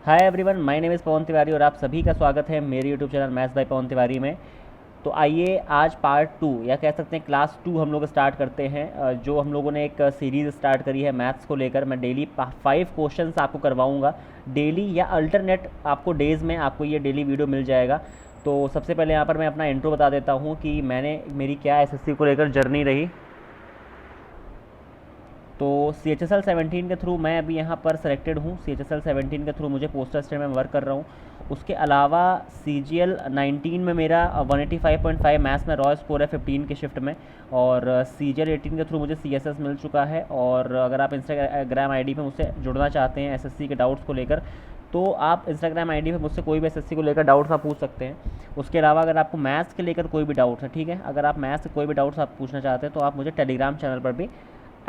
Hi everyone, my name is Pavan Tiwari और आप सभी का स्वागत है मेरे YouTube channel maths by Pavan Tiwari में। तो आइए आज पार्ट 2 या कह सकते हैं क्लास 2 हम लोग स्टार्ट करते हैं। जो हम लोगों ने एक सीरीज़ स्टार्ट करी है मैथ्स को लेकर। मैं डेली 5 क्वेश्चंस आपको करवाऊंगा, डेली या अल्टरनेट आपको डेज़ में आपको ये डेली वीडियो मिल जाएगा। तो सबसे पहले यहाँ पर मैं अपना इंट्रो बता देता हूँ कि मेरी क्या एसएससी को लेकर जर्नी रही। तो CHSL 17 के थ्रू मैं अभी यहाँ पर सेलेक्टेड हूँ। CHSL 17 के थ्रू मुझे पोस्टर स्टेट में वर्क कर रहा हूँ। उसके अलावा CGL 19 में मेरा 185.5 मैथ्स में रॉ स्कोर है 15 के शिफ्ट में। और CGL 18 के थ्रू मुझे CSS मिल चुका है। और अगर आप इंस्टाग्राम आईडी पे मुझसे जुड़ना चाहते हैं SSC के डाउट्स को लेकर, तो आप इंस्टाग्राम आईडी पे मुझसे कोई भी SSC को लेकर डाउट्स आप पूछ सकते हैं। उसके अलावा अगर आपको मैथ्स के लेकर कोई भी डाउट्स है, ठीक है, अगर आप मैथ्स से कोई भी डाउट्स आप पूछना चाहते हैं तो आप मुझे टेलीग्राम चैनल पर भी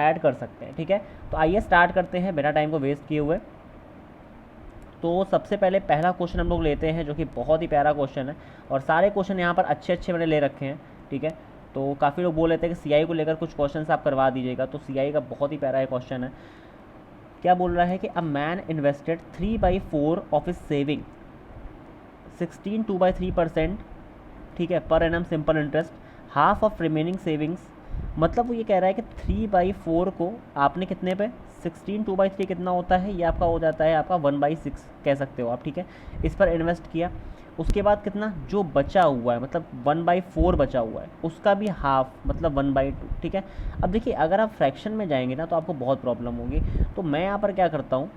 ऐड कर सकते हैं, ठीक है। तो आइए स्टार्ट करते हैं बिना टाइम को वेस्ट किए हुए। तो सबसे पहले पहला क्वेश्चन हम लोग लेते हैं, जो कि बहुत ही प्यारा क्वेश्चन है और सारे क्वेश्चन यहाँ पर अच्छे अच्छे मैंने ले रखे हैं, ठीक है। तो काफ़ी लोग बोल लेते हैं कि CI को लेकर कुछ क्वेश्चन आप करवा दीजिएगा, तो CI का बहुत ही प्यारा क्वेश्चन है। क्या बोल रहा है कि a man invested 3/4 of is saving 16 2/3%, ठीक है, per annum simple interest, half of remaining savings. मतलब वो ये कह रहा है कि 3/4 को आपने कितने पे 16 2/3 कितना होता है, ये आपका हो जाता है आपका 1/6 कह सकते हो आप, ठीक है। इस पर इन्वेस्ट किया, उसके बाद कितना जो बचा हुआ है, मतलब 1/4 बचा हुआ है, उसका भी हाफ मतलब 1/2, ठीक है। अब देखिए अगर आप फ्रैक्शन में जाएंगे ना तो आपको बहुत प्रॉब्लम होगी। तो मैं यहाँ पर क्या करता हूँ,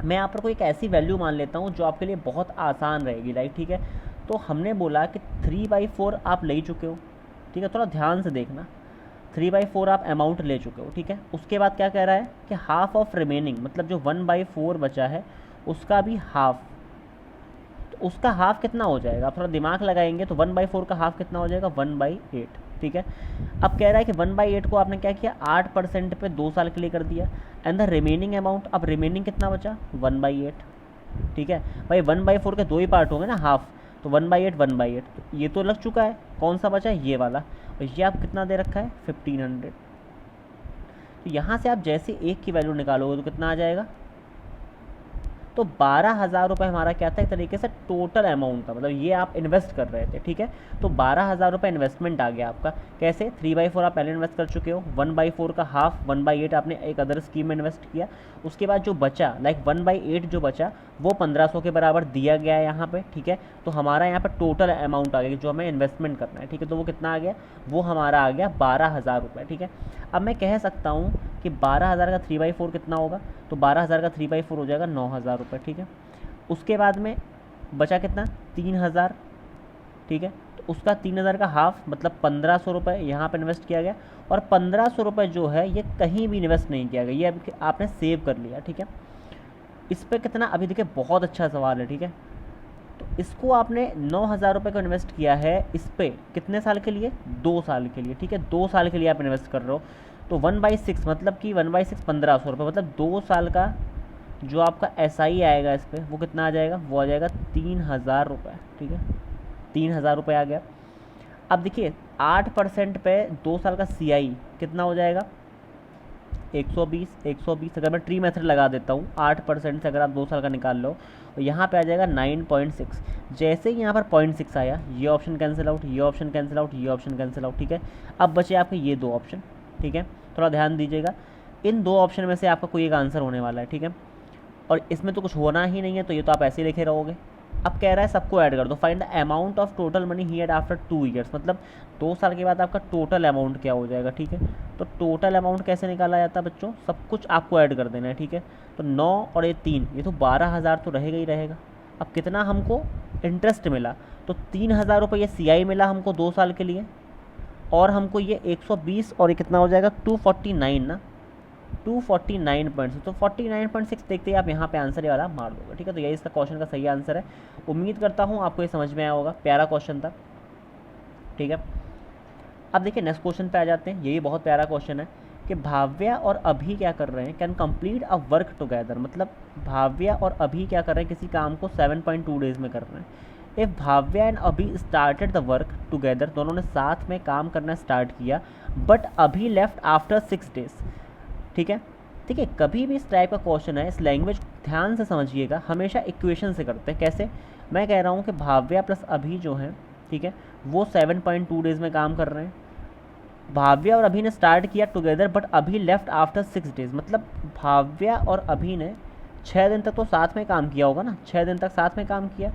मैं यहाँ पर कोई एक ऐसी वैल्यू मान लेता हूँ जो आपके लिए बहुत आसान रहेगी, राइट, ठीक है। तो हमने बोला कि 3/4 आप ले चुके हो, ठीक है, थोड़ा ध्यान से देखना। 3/4 आप अमाउंट ले चुके हो, ठीक है। उसके बाद क्या कह रहा है कि हाफ ऑफ रिमेनिंग, मतलब जो 1/4 बचा है उसका भी हाफ। तो उसका हाफ कितना हो जाएगा, आप थोड़ा दिमाग लगाएंगे तो 1/4 का हाफ कितना हो जाएगा 1/8, ठीक है। अब कह रहा है कि 1/8 को आपने क्या किया 8% पे 2 साल के लिए कर दिया, एंड द रिमेनिंग अमाउंट, अब रिमेनिंग कितना बचा 1/8, ठीक है। भाई 1/4 के 2 ही पार्ट होंगे ना, हाफ, तो 1/8 1/8, तो ये तो लग चुका है। कौन सा बचा है ये वाला, और ये आप कितना दे रखा है 1500। तो यहाँ से आप जैसे एक की वैल्यू निकालोगे तो कितना आ जाएगा, तो 12,000 रुपये हमारा क्या था, एक तरीके से टोटल अमाउंट था, मतलब ये आप इन्वेस्ट कर रहे थे, ठीक है। तो 12,000 रुपये इन्वेस्टमेंट आ गया आपका। कैसे, 3/4 आप पहले इन्वेस्ट कर चुके हो, 1/4 का हाफ 1/8 आपने एक अदर स्कीम में इन्वेस्ट किया। उसके बाद जो बचा, लाइक 1/8 जो बचा वो 1500 के बराबर दिया गया है यहाँ पे, ठीक है। तो हमारा यहाँ पर टोटल अमाउंट आ गया जो हमें इन्वेस्टमेंट करना है, ठीक है। तो वो कितना आ गया, वो हमारा आ गया 12,000 रुपये, ठीक है। अब मैं कह सकता हूँ कि 12,000 का 3/4 कितना होगा, तो 12,000 का 3/4 हो जाएगा 9,000 रुपये, ठीक है। उसके बाद में बचा कितना 3,000, ठीक है। तो उसका 3,000 का हाफ मतलब 1,500 रुपये यहाँ पर इन्वेस्ट किया गया, और 1,500 रुपये जो है ये कहीं भी इन्वेस्ट नहीं किया गया, ये आपने सेव कर लिया, ठीक है। इस पर कितना, अभी देखिए बहुत अच्छा सवाल है, ठीक है। तो इसको आपने 9,000 रुपये को इन्वेस्ट किया है, इस पर कितने साल के लिए 2 साल के लिए, ठीक है। 2 साल के लिए आप इन्वेस्ट कर रहे हो, तो 1/6 मतलब कि 1/6 1,500 रुपये, मतलब 2 साल का जो आपका SI आएगा इस पर वो कितना आ जाएगा, वो आ जाएगा 3,000 रुपये, ठीक है। 3,000 रुपये आ गया। अब देखिए 8% पे 2 साल का CI कितना हो जाएगा 120 अगर मैं ट्री मेथड लगा देता हूँ 8% से अगर आप 2 साल का निकाल लो, तो यहाँ पे आ जाएगा 9.6। जैसे ही यहाँ पर 0.6 आया, ये ऑप्शन कैंसिल आउट, ये ऑप्शन कैंसिल आउट, ये ऑप्शन कैंसिल आउट, ठीक है। अब बचे आपके ये 2 ऑप्शन, ठीक है। थोड़ा ध्यान दीजिएगा, इन 2 ऑप्शन में से आपका कोई एक आंसर होने वाला है, ठीक है। और इसमें तो कुछ होना ही नहीं है, तो ये तो आप ऐसे ही लिखे रहोगे। अब कह रहा है सबको ऐड कर दो, find the amount of total money he had after 2 years, मतलब 2 साल के बाद आपका टोटल अमाउंट क्या हो जाएगा, ठीक है। तो टोटल अमाउंट कैसे निकाला जाता है बच्चों, सब कुछ आपको ऐड कर देना है, ठीक है। तो 9 और ये 3, ये तो 12,000 तो रहेगा ही रहेगा। अब कितना हमको इंटरेस्ट मिला, तो 3,000 रुपये ये CI मिला हमको 2 साल के लिए, और हमको ये 120 और ये कितना हो जाएगा 249 ना, 249.6, तो 49.6 देखते ही आप यहाँ पे आंसर ये वाला मार दोगे, ठीक है। तो यही इसका क्वेश्चन का सही आंसर है। उम्मीद करता हूँ आपको ये समझ में आया होगा, प्यारा क्वेश्चन था, ठीक है। अब देखिए नेक्स्ट क्वेश्चन पे आ जाते हैं। यही बहुत प्यारा क्वेश्चन है कि भाव्या और अभी क्या कर रहे हैं, can complete a work together, मतलब भाव्या और अभी क्या कर रहे हैं, किसी काम को 7.2 डेज में कर रहे हैं। इफ़ भाव्या एंड अभी स्टार्टेड द वर्क टुगेदर, दोनों ने साथ में काम करना स्टार्ट किया, बट अभी लेफ्ट आफ्टर 6 डेज, ठीक है। ठीक है, कभी भी इस टाइप का क्वेश्चन है, इस लैंग्वेज ध्यान से समझिएगा, हमेशा इक्वेशन से करते हैं। कैसे? मैं कह रहा हूँ कि भाव्या प्लस अभी जो है, ठीक है, वो 7.2 डेज़ में काम कर रहे हैं। भाव्या और अभी ने स्टार्ट किया टुगेदर, बट अभी लेफ्ट आफ्टर 6 डेज़, मतलब भाव्या और अभी ने 6 दिन तक तो साथ में काम किया होगा ना, 6 दिन तक साथ में काम किया।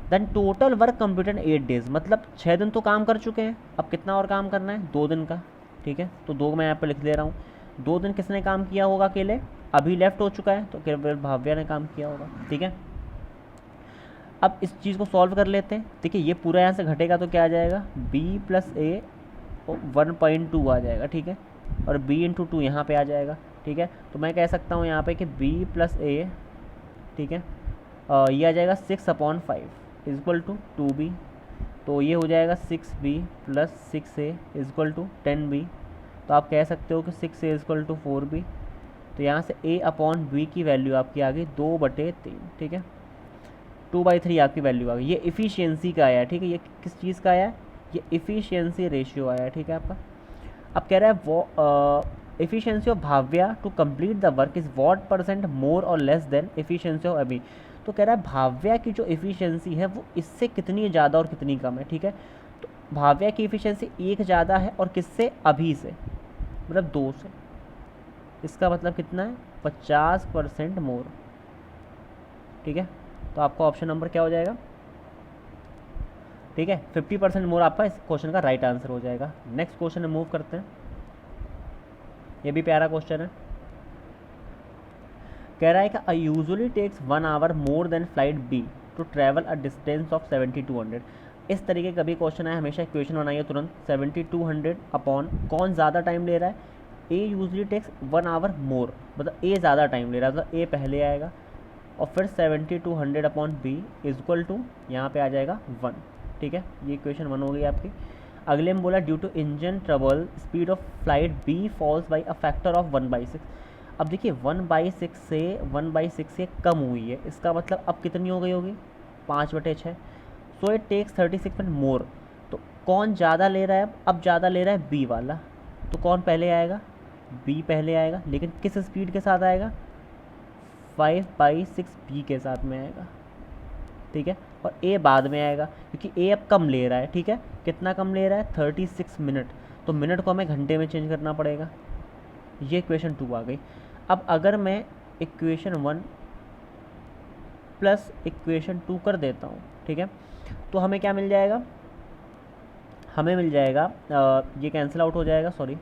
Then total work completed 8 days, मतलब 6 दिन तो काम कर चुके हैं, अब कितना और काम करना है? 2 दिन का, ठीक है। तो 2 मैं यहाँ पर लिख दे रहा हूँ। 2 दिन किसने काम किया होगा अकेले? अभी लेफ्ट हो चुका है, तो केवल भाव्या ने काम किया होगा, ठीक है। अब इस चीज़ को सॉल्व कर लेते हैं। देखिए ये पूरा यहाँ से घटेगा तो क्या आ जाएगा? b प्लस ए 1.2 आ जाएगा, ठीक है, और b इंटू 2 यहाँ पर आ जाएगा, ठीक है। तो मैं कह सकता हूँ यहाँ पे कि b प्लस ए, ठीक है, ये आ जाएगा 6/5 इजक्वल टू 2b। तो ये हो जाएगा 6b plus 6a equal to 10b। तो आप कह सकते हो कि 6a इजक्वल टू 4b। तो यहाँ से a/b की वैल्यू आपकी आ गई 2/3, ठीक है, 2/3 आपकी वैल्यू आ गई। ये इफ़िशियंसी का आया है, ठीक है। ये किस चीज़ का आया है? ये इफ़िशियंसी रेशियो आया है, ठीक है आपका। अब कह रहा है वो efficiency of Bhavya to complete the work is what % more or less then efficiency of अभी। तो कह रहा है भाव्या की जो इफ़िशियंसी है वो इससे कितनी ज़्यादा और कितनी कम है, ठीक है। तो भाव्या की इफ़िशियंसी 1 ज़्यादा है, और किससे? अभी से, मतलब 2 से। इसका मतलब कितना है? 50% मोर, ठीक है। तो आपका ऑप्शन नंबर क्या हो जाएगा? ठीक है, 50% मोर आपका इस क्वेश्चन का राइट आंसर हो जाएगा। नेक्स्ट क्वेश्चन में मूव करते हैं। ये भी प्यारा क्वेश्चन है। कह रहा है कि I usually takes 1 hour more than flight B to travel a distance of 7200। इस तरीके का भी क्वेश्चन है, हमेशा इक्वेशन बनाइए तुरंत। 7200 अपॉन कौन ज़्यादा टाइम ले रहा है? ए यूजली टेक्स 1 आवर मोर, मतलब ए ज़्यादा टाइम ले रहा है, मतलब ए पहले आएगा, और फिर 7200 अपॉन बी इजक्वल टू यहाँ पे आ जाएगा 1, ठीक है। ये इक्वेशन 1 हो गई आपकी। अगले में बोला due to engine trouble speed of flight B falls by a factor of 1/6। अब देखिए 1/6 से कम हुई है, इसका मतलब अब कितनी हो गई होगी? 5/6। So it takes 36 minute more. तो कौन ज़्यादा ले रहा है? अब ज़्यादा ले रहा है बी वाला, तो कौन पहले आएगा? बी पहले आएगा, लेकिन किस स्पीड के साथ आएगा? 5/6 बी के साथ में आएगा, ठीक है। और ए बाद में आएगा, क्योंकि ए अब कम ले रहा है, ठीक है। कितना कम ले रहा है? 36 मिनट। तो मिनट को हमें घंटे में चेंज करना पड़ेगा। ये इक्वेशन 2 आ गई। अब अगर मैं इक्वेशन 1 प्लस इक्वेशन 2 कर देता हूँ, ठीक है, तो हमें क्या मिल जाएगा? हमें मिल जाएगा ये कैंसिल आउट हो जाएगा, सॉरी,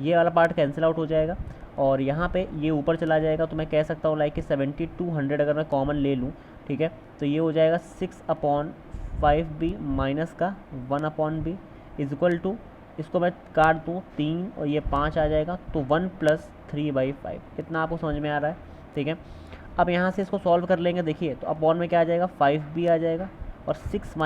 ये वाला पार्ट कैंसिल आउट हो जाएगा, और यहाँ पे ये ऊपर चला जाएगा। तो मैं कह सकता हूँ लाइक कि 7200 अगर मैं कॉमन ले लूँ, ठीक है, तो ये हो जाएगा 6/5b माइनस का 1/b इजक्वल टू, इसको मैं काट दूँ 3 और ये 5 आ जाएगा, तो 1 + 3/5। कितना आपको समझ में आ रहा है? ठीक है। अब यहाँ से इसको सॉल्व कर लेंगे। देखिए तो अपॉन में क्या आ जाएगा? 5b आ जाएगा, और 6 -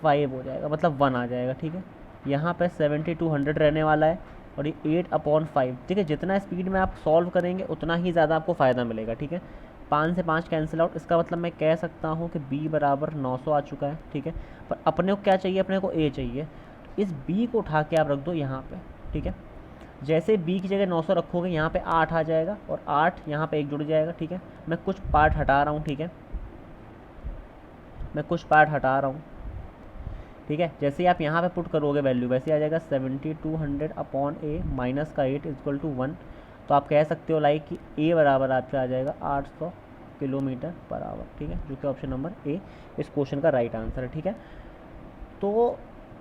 5 हो जाएगा, मतलब 1 आ जाएगा, ठीक है। यहाँ पे 7200 रहने वाला है, और ये 8/5, ठीक है। जितना स्पीड में आप सॉल्व करेंगे उतना ही ज़्यादा आपको फ़ायदा मिलेगा, ठीक है। 5 से 5 कैंसिल आउट, इसका मतलब मैं कह सकता हूँ कि b बराबर 900 आ चुका है, ठीक है। पर अपने को क्या चाहिए? अपने को a चाहिए। इस b को उठा के आप रख दो यहाँ पे, ठीक है। जैसे b की जगह 900 रखोगे, यहाँ पे 8 आ जाएगा, और 8 यहाँ पे 1 जुड़ जाएगा, ठीक है। मैं कुछ पार्ट हटा रहा हूँ, ठीक है, मैं कुछ पार्ट हटा रहा हूँ, ठीक है। जैसे ही आप यहाँ पे पुट करोगे वैल्यू, वैसे आ जाएगा 7200 अपॉन a माइनस का 8 इक्वल टू 1। तो आप कह सकते हो लाइक कि a बराबर आपका आ जाएगा 800 किलोमीटर पर आवर, ठीक है, जो कि ऑप्शन नंबर ए इस क्वेश्चन का राइट आंसर है, ठीक है। तो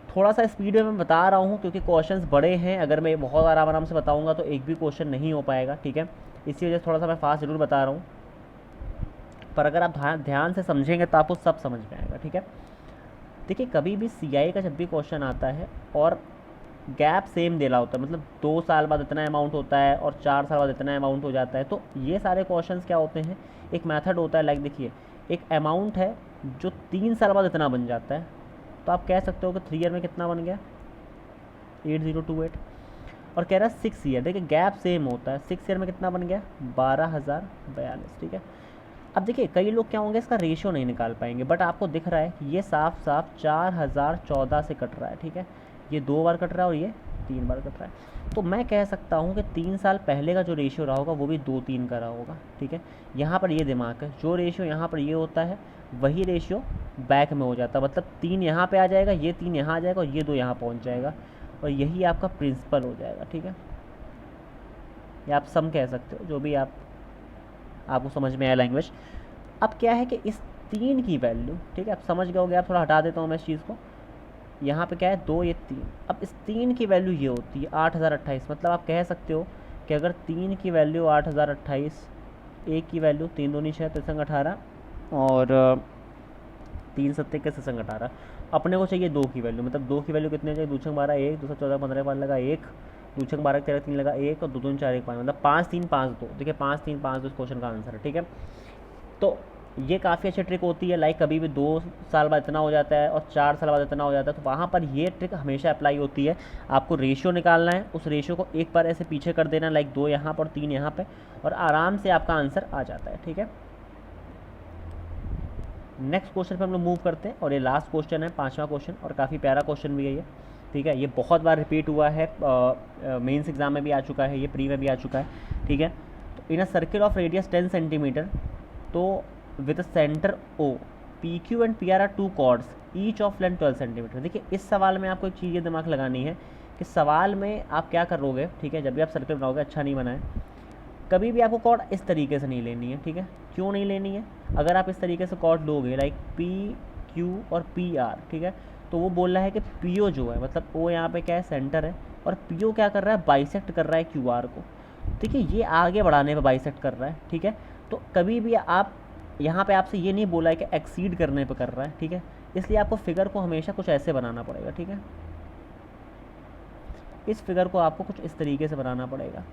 थोड़ा सा स्पीड में मैं बता रहा हूँ क्योंकि क्वेश्चंस बड़े हैं। अगर मैं बहुत आराम से बताऊँगा तो एक भी क्वेश्चन नहीं हो पाएगा, ठीक है। इसी वजह से थोड़ा सा मैं फास्ट जरूर बता रहा हूँ, पर अगर आप ध्यान से समझेंगे तो आपको सब समझ में आएगा, ठीक है। देखिए कभी भी CI का जब भी क्वेश्चन आता है और गैप सेम दे रहा होता है, मतलब 2 साल बाद इतना अमाउंट होता है और 4 साल बाद इतना अमाउंट हो जाता है, तो ये सारे क्वेश्चंस क्या होते हैं? एक मेथड होता है, लाइक देखिए एक अमाउंट है जो 3 साल बाद इतना बन जाता है, तो आप कह सकते हो कि 3 ईयर में कितना बन गया? 8028। और कह रहा है 6 ईयर, देखिए गैप सेम होता है, 6 ईयर में कितना बन गया? 12042, ठीक है। अब देखिए कई लोग क्या होंगे, इसका रेशियो नहीं निकाल पाएंगे, बट आपको दिख रहा है कि ये साफ साफ 4014 से कट रहा है, ठीक है। ये 2 बार कट रहा है और ये 3 बार कट रहा है। तो मैं कह सकता हूँ कि 3 साल पहले का जो रेशियो रहा होगा वो भी 2-3 का रहा होगा, ठीक है। यहाँ पर ये दिमाग है, जो रेशियो यहाँ पर ये होता है वही रेशियो बैक में हो जाता है, मतलब 3 यहाँ पे आ जाएगा, ये 3 यहाँ आ जाएगा और ये 2 यहाँ पहुँच जाएगा, और यही आपका प्रिंसिपल हो जाएगा, ठीक है। या आप सम कह सकते हो, जो भी आपको समझ में आया लैंग्वेज। अब क्या है कि इस 3 की वैल्यू, ठीक है, आप समझ गए होगे, आप थोड़ा हटा देता हूँ मैं इस चीज़ को। यहाँ पे क्या है 2, ये 3, अब इस 3 की वैल्यू ये होती है 8028, मतलब आप कह सकते हो कि अगर 3 की वैल्यू 8028, 1 की वैल्यू 3 दूनी 6 3 18 और 3 7 के 18, अपने को चाहिए 2 की वैल्यू, मतलब 2 की वैल्यू कितने चाहिए, 2 6 12 1, 2 14 15 5 लगा 1, 2 6 12 13 3 लगा 1 और 2 2 4 1 5, मतलब 5 3 5 2, देखिए 5 3 5 2 इस क्वेश्चन का आंसर है, ठीक है। तो ये काफ़ी अच्छी ट्रिक होती है, लाइक कभी भी 2 साल बाद इतना हो जाता है और 4 साल बाद इतना हो जाता है, तो वहाँ पर ये ट्रिक हमेशा अप्लाई होती है। आपको रेशियो निकालना है, उस रेशियो को एक बार ऐसे पीछे कर देना, लाइक 2 यहाँ पर और 3 यहाँ पे, और आराम से आपका आंसर आ जाता है, ठीक है। नेक्स्ट क्वेश्चन पे हम लोग मूव करते हैं, और ये लास्ट क्वेश्चन है, 5वां क्वेश्चन, और काफ़ी प्यारा क्वेश्चन भी है ये, ठीक है। ये बहुत बार रिपीट हुआ है, मेंस एग्जाम में भी आ चुका है, ये प्री में भी आ चुका है, ठीक है। तो in a circle of radius 10 centimetre, तो with centre O, P Q and P R are 2 chords each of length 12 centimetre. देखिए इस सवाल में आपको एक चीज़ ये दिमाग लगानी है कि सवाल में आप क्या करोगे, ठीक है, जब भी आप सर्किल बनाओगे, अच्छा नहीं बनाए, कभी भी आपको कॉर्ड इस तरीके से नहीं लेनी है, ठीक है। क्यों नहीं लेनी है, अगर आप इस तरीके से कॉर्ड लोगे लाइक पी क्यू और पी आर, ठीक है, तो वो बोल रहा है कि पी ओ जो है, मतलब ओ यहाँ पे क्या है सेंटर है, और पी ओ क्या कर रहा है, बाइसेक्ट कर रहा है क्यू आर को, ठीक है, ये आगे बढ़ाने पे बाइसेक्ट कर रहा है, ठीक है। तो कभी भी आप यहाँ पे आपसे ये नहीं बोला है कि एक्सीड करने पे कर रहा है, ठीक है, इसलिए आपको फिगर को हमेशा कुछ ऐसे बनाना पड़ेगा, ठीक है। इस फिगर को आपको कुछ इस तरीके से बनाना पड़ेगा,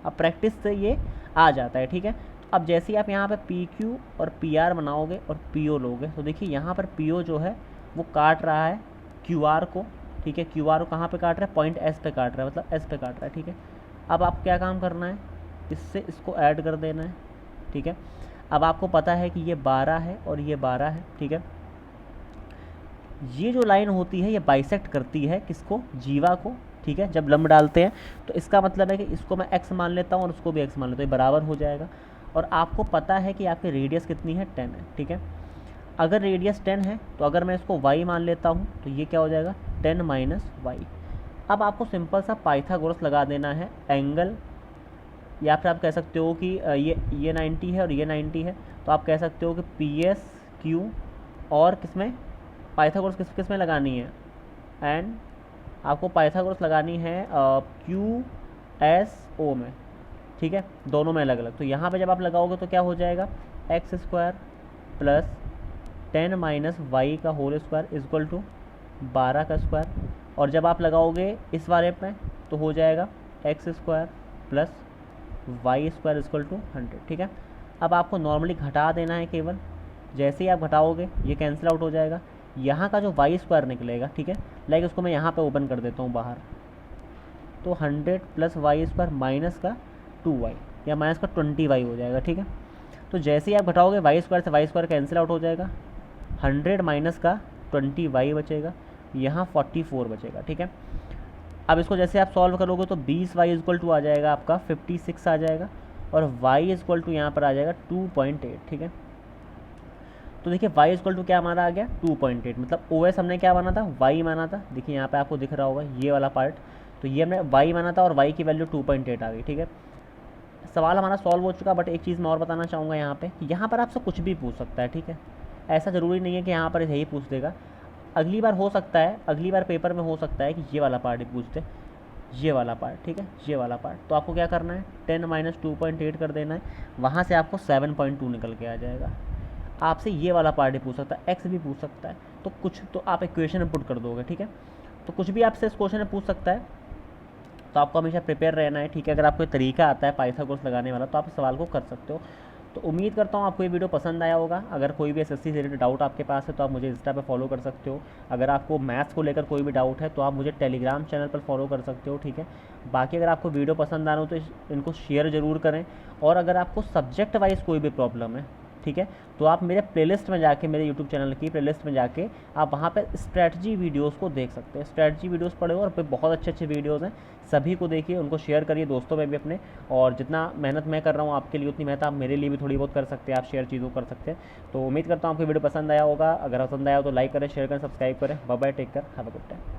अब प्रैक्टिस से ये आ जाता है, ठीक है। तो अब जैसे ही आप यहाँ पे पी क्यू और पी आर बनाओगे और पी ओ लोगे, तो देखिए यहाँ पर पी ओ जो है वो काट रहा है क्यू आर को, ठीक है, क्यू आर को कहाँ पे काट रहा है, पॉइंट एस पे काट रहा है, मतलब एस पे काट रहा है, ठीक है। अब आप क्या काम करना है, इससे इसको ऐड कर देना है, ठीक है। अब आपको पता है कि ये 12 है और ये 12 है, ठीक है। ये जो लाइन होती है ये बाइसेक्ट करती है किसको, जीवा को, ठीक है, जब लंब डालते हैं, तो इसका मतलब है कि इसको मैं x मान लेता हूँ और उसको भी x मान लेता हूँ, ये बराबर हो जाएगा। और आपको पता है कि आपकी रेडियस कितनी है, 10 है, ठीक है। अगर रेडियस 10 है तो अगर मैं इसको y मान लेता हूँ तो ये क्या हो जाएगा, 10 माइनस वाई। अब आपको सिंपल सा पाइथागोरस लगा देना है एंगल, या फिर आप कह सकते हो कि ये 90 है और ये 90 है, तो आप कह सकते हो कि पी एस क्यू और किसमें पाइथागोरस किस में लगानी है, एंड आपको पाइथागोरस लगानी है क्यू एस ओ में, ठीक है, दोनों में अलग अलग। तो यहाँ पे जब आप लगाओगे तो क्या हो जाएगा, X square plus 10 minus Y का होल स्क्वायर इक्वल टू 12 का स्क्वायर, और जब आप लगाओगे इस वाले में तो हो जाएगा X square plus Y square equal to 100, ठीक है। अब आपको नॉर्मली घटा देना है केवल, जैसे ही आप घटाओगे ये कैंसिल आउट हो जाएगा, यहाँ का जो वाई स्क्वायर निकलेगा, ठीक है, लाइक उसको मैं यहाँ पे ओपन कर देता हूँ बाहर, तो 100 प्लस वाई स्क्वायर माइनस का 2y या माइनस का 20y हो जाएगा, ठीक है। तो जैसे ही आप घटाओगे वाई स्क्वायर से वाई स्क्वायर कैंसिल आउट हो जाएगा, 100 माइनस का 20y बचेगा, यहाँ 44 बचेगा, ठीक है। अब इसको जैसे आप सॉल्व करोगे तो 20y इक्वल टू आ जाएगा आपका 56 आ जाएगा, और y इक्वल टू यहाँ पर आ जाएगा 2.8, ठीक है। तो देखिए y इक्वल टू क्या हमारा आ गया 2.8, मतलब OS हमने क्या माना था, y माना था, देखिए यहाँ पे आपको दिख रहा होगा ये वाला पार्ट, तो ये हमने y माना था और y की वैल्यू 2.8 आ गई, ठीक है। सवाल हमारा सॉल्व हो चुका, बट एक चीज़ मैं और बताना चाहूँगा यहाँ पे, यहाँ पर आपसे कुछ भी पूछ सकता है, ठीक है, ऐसा ज़रूरी नहीं है कि यहाँ पर यही पूछ देगा। अगली बार हो सकता है, अगली बार पेपर में हो सकता है कि ये वाला पार्ट ही पूछ दे, ये वाला पार्ट, ठीक है, ये वाला पार्ट। तो आपको क्या करना है, 10 माइनस 2.8 कर देना है, वहाँ से आपको 7.2 निकल के आ जाएगा। आपसे ये वाला पार्ट ही पूछ सकता है, एक्स भी पूछ सकता है, तो कुछ तो आप इक्वेशन में पुट कर दोगे, ठीक है। तो कुछ भी आपसे इस क्वेश्चन में पूछ सकता है, तो आपको हमेशा प्रिपेयर रहना है, ठीक है। अगर आपको तरीका आता है पाइथागोरस लगाने वाला तो आप इस सवाल को कर सकते हो। तो उम्मीद करता हूँ आपको ये वीडियो पसंद आया होगा। अगर कोई भी एसएससी से रिलेटेड डाउट आपके पास है तो आप मुझे इंस्टा पे फॉलो कर सकते हो। अगर आपको मैथ्स को लेकर कोई भी डाउट है तो आप मुझे टेलीग्राम चैनल पर फॉलो कर सकते हो, ठीक है। बाकी अगर आपको वीडियो पसंद आ रहा हो तो इनको शेयर ज़रूर करें, और अगर आपको सब्जेक्ट वाइज कोई भी प्रॉब्लम है ठीक है। तो आप मेरे प्लेलिस्ट में जाके, मेरे यूट्यूब चैनल की प्लेलिस्ट में जाके आप वहाँ पे स्ट्रैटेजी वीडियोस को देख सकते हैं। स्ट्रैटेजी वीडियोस पड़े हो और पे बहुत अच्छे अच्छे वीडियोस हैं, सभी को देखिए, उनको शेयर करिए दोस्तों में भी अपने। और जितना मेहनत मैं कर रहा हूँ आपके लिए, उतनी मेहनत आप मेरे लिए भी थोड़ी बहुत कर सकते हैं, आप शेयर चीज़ों कर सकते हैं। तो उम्मीद करता हूँ आपको वीडियो पसंद आया होगा। अगर पसंद आया हो तो लाइक करें, शेयर करें, सब्सक्राइब करें। Bye bye, take care, have a good time.